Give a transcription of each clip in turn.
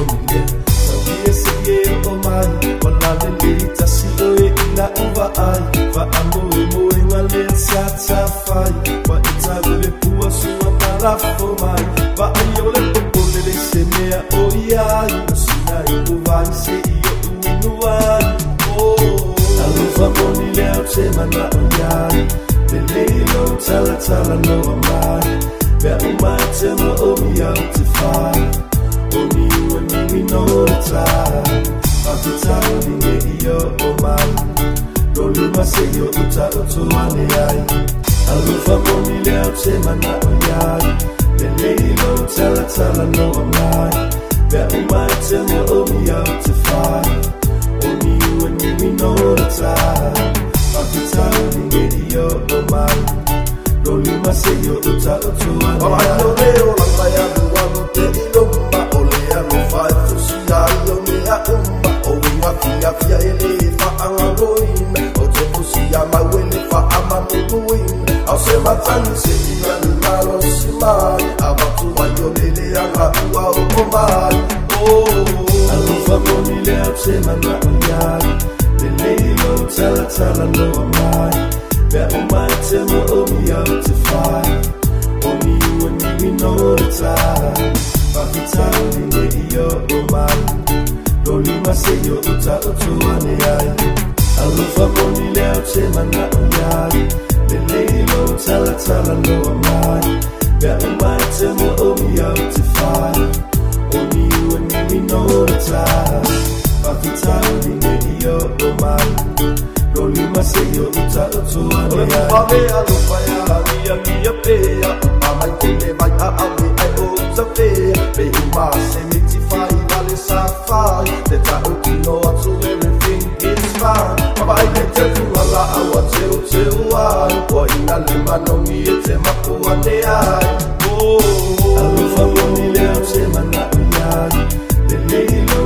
familia sabia se o mai wala delita si oe ina uva ai va amore moe ngale sa fai wa itale pua sua tarafo mai va aiole popole de semea o iai sinai uvai se io uinuai alufa moni leo te mana o iai le leilo tala no amai Bea umai te ma o mi au te whai O ni ua ni mi no tai Aki tau ni nge i o mai No luma se i o uta o tuane ai Alufa moni leo te mana o iai Le leilo tala no amai Bea umai te ma o mi au te whai O ni ua ni mi no tai Aki tau ni nge i o mai No lima se yo uta o tuane ai Ai no reo la kai anu anu te ilomba O le anu whai fusia i o ni a umba O inga fia ele wha angaroina O te fusia mawele wha amamuruina Au se matani se ina ni malo si mai A watu ai o lele anga ua o mai Alufa moni leo te mana o iai Le leilo tala no amai Bea umai te mo o mi au te whai O ni ua ni mi no tai Waki tau ni nge i o mai No lima se yo uta o tuane ai Alufa moni leo te mana o iai Le leilo tala no amai Bea umai te mo o mi au te whai O ni ua ni mi no tai Waki tau ni nge i o mai No lima se yo uta o tuane ai Ole mawale alu whai a mia pea A mai kone mai a awe ai o ta pea Pe uma se miti whai vale sa whai Te tau tino atu everything is fine Papa ai me te fuala awa teu ai Wa ina le mano mi e te mapua ne ai Alufa moni leo te mana o iai Le leilo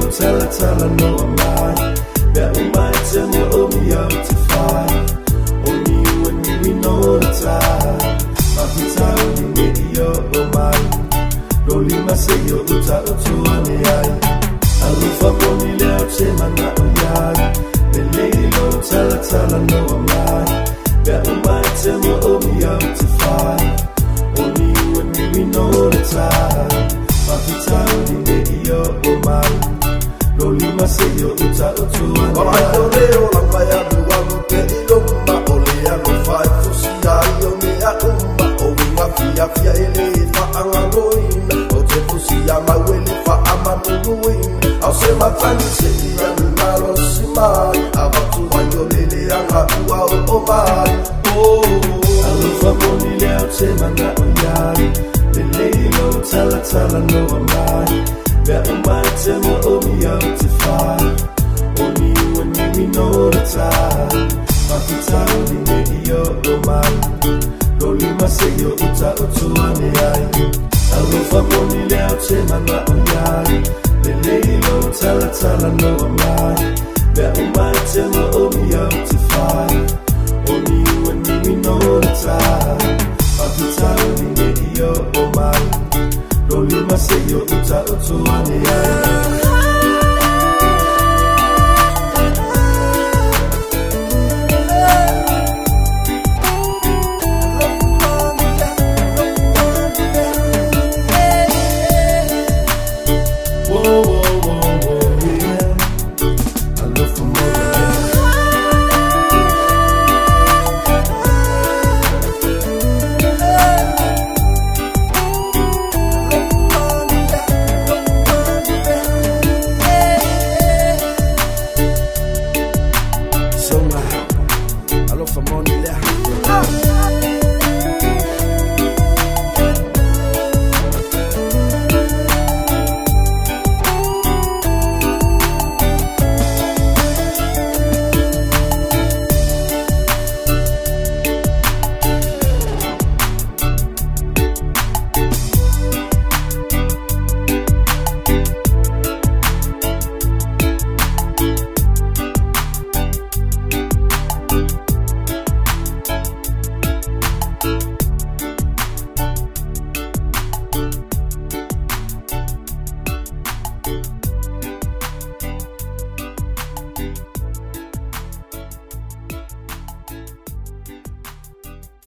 tala no amai Bea umai te mo o mi au te whai O ni ua ni mi no tai Maki tau ni nge i o mai No lima se yo uta o tuane ai Alufa moni leo te mana o iai Le leilo tala no amai Bea umai te mo o mi au te whai O ni ua ni mi no tai Maki tau ni nge i o mai No lima se yo uta o tuane ai no reo la kai anu anu te ilomba O le anu whai fusia i o ni a umba O inga fia ele wha angaroina O te fusia mawele wha amamuruina Au se matani se i anu malo si mai A watu ai o lele anga ua o mai Alufa moni leo te mana o iai Le leilo tala no amai Bea umai te mo o mi au te whai O ni ua ni mi no tai Maki tau ni nge i o mai No lima se yo uta o tuane ai Alufa moni leo te mana o iai Le leilo tala no amai Bea umai te mo o mi au te whai O ni ua ni mi no tai Maki tau ni nge i o mai No lima se yo uta o tuane ai